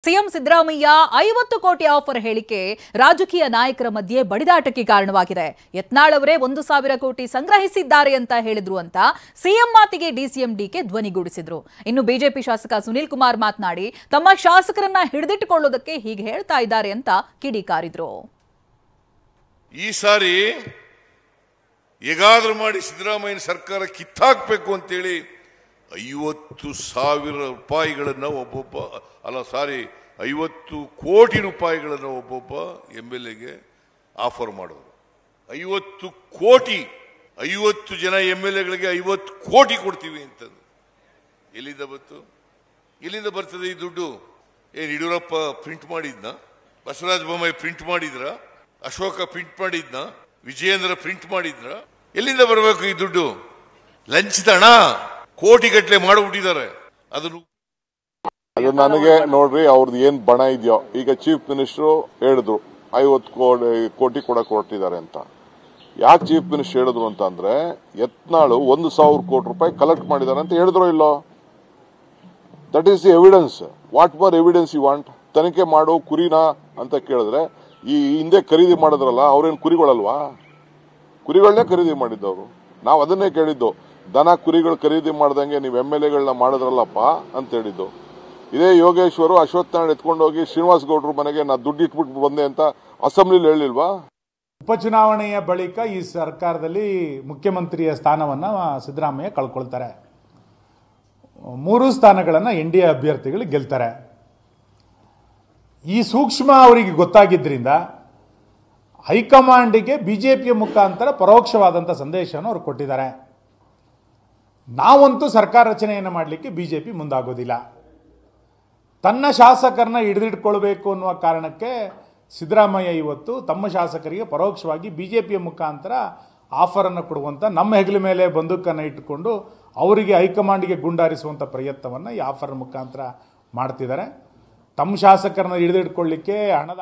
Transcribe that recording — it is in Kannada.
ಸಿಎಂ ಸಿದ್ದರಾಮಯ್ಯ 50 ಕೋಟಿ ಆಫರ್ ಹೇಳಿಕೆ ರಾಜಕೀಯ ನಾಯಕರ ಮಧ್ಯೆ ಬಡಿದಾಟಕ್ಕೆ ಕಾರಣವಾಗಿದೆ. ಯತ್ನಾಳ್ ಅವರೇ 1,000 ಕೋಟಿ ಸಂಗ್ರಹಿಸಿದ್ದಾರೆ ಅಂತ ಹೇಳಿದ್ರು ಅಂತ ಸಿಎಂ ಮಾತಿಗೆ ಡಿಸಿಎಂ ಡಿಕೆ ಧ್ವನಿಗೂಡಿಸಿದ್ರು. ಇನ್ನು ಬಿಜೆಪಿ ಶಾಸಕ ಸುನೀಲ್ ಕುಮಾರ್ ಮಾತನಾಡಿ ತಮ್ಮ ಶಾಸಕರನ್ನ ಹಿಡಿದಿಟ್ಟುಕೊಳ್ಳೋದಕ್ಕೆ ಹೀಗೆ ಹೇಳ್ತಾ ಇದ್ದಾರೆ ಅಂತ ಕಿಡಿಕಾರಿದ್ರು. ಈ ಸಾರಿ ಹೇಗಾದ್ರೂ ಮಾಡಿ ಸಿದ್ದರಾಮಯ್ಯ ಸರ್ಕಾರ ಕಿತ್ತಾಕ್ಬೇಕು ಅಂತೇಳಿ 50,000 ರೂಪಾಯಿಗಳನ್ನು 50 ಕೋಟಿ ರೂಪಾಯಿಗಳನ್ನು ಒಬ್ಬೊಬ್ಬ MLAಗೆ ಆಫರ್ ಮಾಡೋರು. 50 ಕೋಟಿ 50 ಜನ MLAಗಳಿಗೆ 50 ಕೋಟಿ ಕೊಡ್ತೀವಿ ಅಂತಂದು ಎಲ್ಲಿಂದ ಬರ್ತದೆ ಈ ದುಡ್ಡು? ಏನು ಯಡಿಯೂರಪ್ಪ ಪ್ರಿಂಟ್ ಮಾಡಿದ್ನ? ಬಸವರಾಜ ಬೊಮ್ಮಾಯಿ ಪ್ರಿಂಟ್ ಮಾಡಿದ್ರ? ಅಶೋಕ ಪ್ರಿಂಟ್ ಮಾಡಿದ್ನ? ವಿಜಯೇಂದ್ರ ಪ್ರಿಂಟ್ ಮಾಡಿದ್ರ? ಎಲ್ಲಿಂದ ಬರಬೇಕು ಈ ದುಡ್ಡು? ಲಂಚದ ಹಣ ಕೋಟಿಗಟ್ಟಲೆ ಮಾಡಿಬಿಟ್ಟಿದ್ದಾರೆ. ಅದು ನನಗೆ ನೋಡ್ರಿ, ಅವ್ರದ್ದು ಏನ್ ಬಣ ಇದೆಯೋ. ಈಗ ಚೀಫ್ ಮಿನಿಸ್ಟರ್ ಹೇಳಿದ್ರು 50 ಕೋಟಿ ಕೊಡಕ್ ಹೊರಟಿದ್ದಾರೆ ಅಂತ. ಯಾಕೆ ಚೀಫ್ ಮಿನಿಸ್ಟರ್ ಹೇಳಿದ್ರು ಅಂತ ಅಂದ್ರೆ, ಯತ್ನಾಳು 1,000 ಕೋಟಿ ರೂಪಾಯಿ ಕಲೆಕ್ಟ್ ಮಾಡಿದ್ದಾರೆ ಅಂತ ಹೇಳಿದ್ರು ಇಲ್ಲೋ? That is the evidence. What more evidence you want? ತನಿಖೆ ಮಾಡು ಕುರಿನಾ ಅಂತ ಕೇಳಿದ್ರೆ, ಈ ಹಿಂದೆ ಖರೀದಿ ಮಾಡಿದ್ರಲ್ಲ ಅವ್ರೇನ್ ಕುರಿಗಳಲ್ವಾ? ಕುರಿಗಳನ್ನೇ ಖರೀದಿ ಮಾಡಿದ್ದವರು. ನಾವು ಅದನ್ನೇ ಕೇಳಿದ್ದು, ದನ ಕುರಿಗಳು ಖರೀದಿ ಮಾಡ್ದಂಗೆ ನೀವು MLAಗಳನ್ನ ಮಾಡಿದ್ರಲ್ಲಪ್ಪ ಅಂತ ಹೇಳಿದ್ದು. ಇದೇ ಯೋಗೇಶ್ವರು ಅಶ್ವತ್ಥನಾರಾಯಣ ಎತ್ಕೊಂಡು ಹೋಗಿ ಶ್ರೀನಿವಾಸ್ ಗೌಡ್ರ ಮನೆಗೆ ನಾ ದುಡ್ಡು ಇಟ್ಬಿಟ್ಟು ಬಂದೆ ಅಂತ ಅಸೆಂಬ್ಲಿಲಿ ಹೇಳಿಲ್ವಾ? ಉಪಚುನಾವಣೆಯ ಬಳಿಕ ಈ ಸರ್ಕಾರದಲ್ಲಿ ಮುಖ್ಯಮಂತ್ರಿಯ ಸ್ಥಾನವನ್ನ ಸಿದ್ದರಾಮಯ್ಯ ಕಳ್ಕೊಳ್ತಾರೆ. 3 ಸ್ಥಾನಗಳನ್ನ NDA ಅಭ್ಯರ್ಥಿಗಳು ಗೆಲ್ತಾರೆ. ಈ ಸೂಕ್ಷ್ಮ ಅವರಿಗೆ ಗೊತ್ತಾಗಿದ್ದರಿಂದ ಹೈಕಮಾಂಡಿಗೆ ಬಿಜೆಪಿಯ ಮುಖಾಂತರ ಪರೋಕ್ಷವಾದಂಥ ಸಂದೇಶವನ್ನು ಅವರು ಕೊಟ್ಟಿದ್ದಾರೆ. ನಾವಂತೂ ಸರ್ಕಾರ ರಚನೆಯನ್ನು ಮಾಡಲಿಕ್ಕೆ ಬಿಜೆಪಿ ಮುಂದಾಗೋದಿಲ್ಲ. ತನ್ನ ಶಾಸಕರನ್ನ ಹಿಡಿದಿಟ್ಕೊಳ್ಬೇಕು ಅನ್ನುವ ಕಾರಣಕ್ಕೆ ಸಿದ್ದರಾಮಯ್ಯ ಇವತ್ತು ತಮ್ಮ ಶಾಸಕರಿಗೆ ಪರೋಕ್ಷವಾಗಿ ಬಿಜೆಪಿಯ ಮುಖಾಂತರ ಆಫರ್ ಅನ್ನು ಕೊಡುವಂತ, ನಮ್ಮ ಹೆಗಲ ಮೇಲೆ ಬಂದೂಕನ್ನು ಇಟ್ಟುಕೊಂಡು ಅವರಿಗೆ ಹೈಕಮಾಂಡ್ಗೆ ಗುಂಡಾರಿಸುವಂತ ಪ್ರಯತ್ನವನ್ನು ಈ ಆಫರ್ ಮುಖಾಂತರ ಮಾಡ್ತಿದ್ದಾರೆ. ತಮ್ಮ ಶಾಸಕರನ್ನ ಹಿಡಿದಿಟ್ಕೊಳ್ಳಿಕ್ಕೆ ಹಣದ